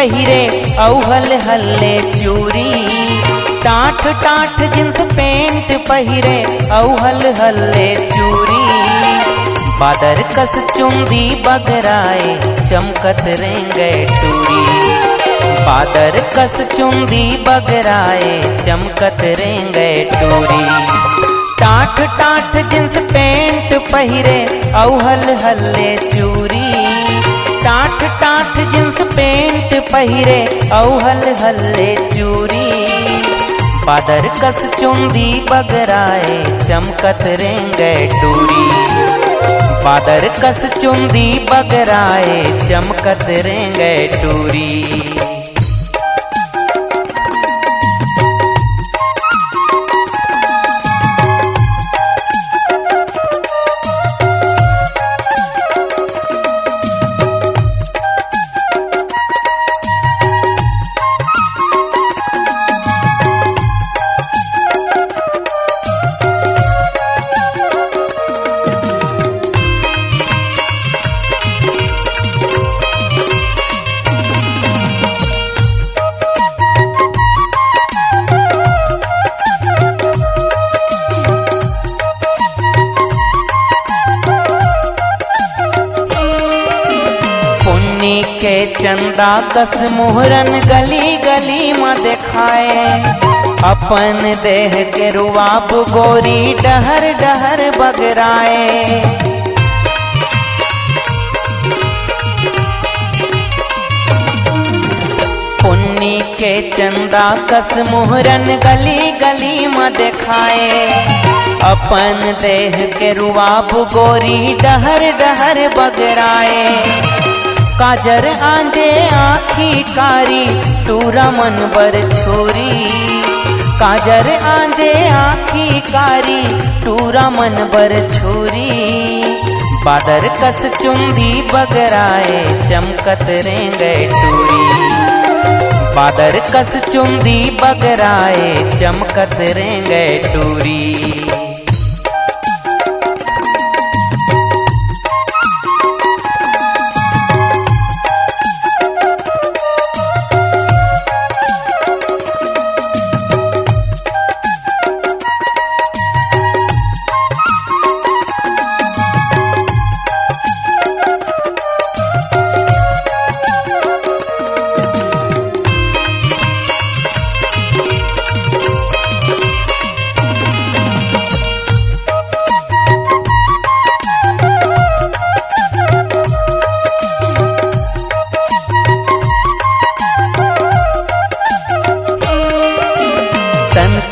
पहिरे औहल हल्ले चूरी। टाठ टाठ जींस पेंट पहिरे औहल हल्ले चूरी। बादर कस चुंदी बगराए चमकत रेंगे टूरी। बादर कस चुंदी बगराए चमकत रेंगे टूरी। टाठ टाठ जींस पेंट पहिरे औहल हल्ले चूरी। टाठ टाठ जींस पेंट पहिरे औहल हल्ले चूरी। बादर कस चुंदी बगराए चमकत रेंगे टूरी। बादर कस चुंदी बगराए चमकत रेंगे टूरी। के चंदा कस मोहरन गली गली में देखाए। अपन देह के रुआब गोरी डहर डहर बगराए। पुन्नी के चंदा कस मोहरन गली गली में देखाए। अपन देह के रुआब गोरी डहर डहर बगराए। काजर आंजे आँखी कारी टूरा मन बर छोरी। काजर आंजे आँखी कारी टूरा मन बर छोरी। बादर कस चुंदी बगराए चमकत रेंगे टूरी। बादर कस चुंदी बगराए चमकत रेंगे टूरी।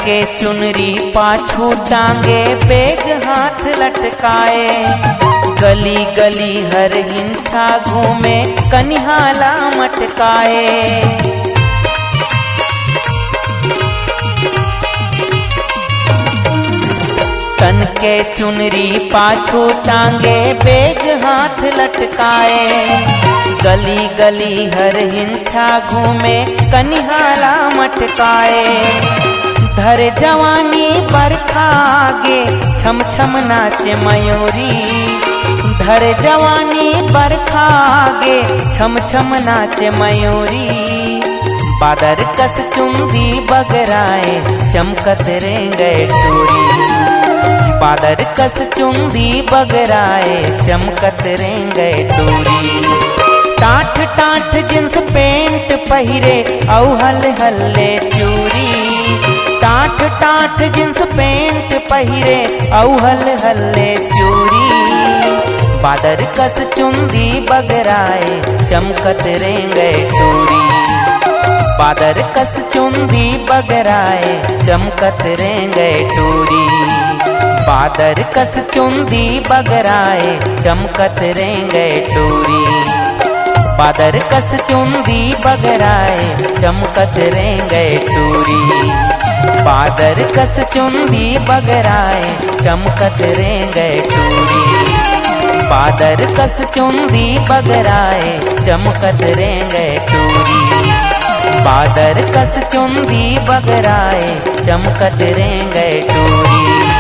के चुनरी पाछू टांगे बेग हाथ लटकाए। गली गली हर हिंसा घूमे कनिहाला मटकाए। तन के चुनरी पाछू टांगे बेग हाथ लटकाए। गली गली हर हिंसा घूमे कनिहाला मटकाए। धर जवानी बरखा आगे छम छम नाचे मयूरी। धर जवानी बरखा आगे छम छम नाचे मयूरी। बादर कस चुंदी बगराए चमकत रेंगे टूरी। बादर कस चुंदी बगराए चमकत रेंगे टूरी। टाठ टाठ जींस पेंट पहिरे औहल हल्ले चूरी। टाठ टाठ जींस पेंट पहिरे औहल हल्ले चूरी। बादर कस चुंदी बगराए चमकत रेंगे टूरी। बादर कस चुंदी बगराए चमकत रेंगे टूरी। बादर कस चुंदी बगराए चमकत रेंगे टूरी। बादर कस चुंदी बगराए चमकत रेंगे टूरी। बादर कस चुंदी बगराए चमकत रेंगे टूरी। बादर कस चुंदी बगराए चमकत रेंगे टूरी। बादर कस चुंदी बगराए चमकत रेंगे टूरी।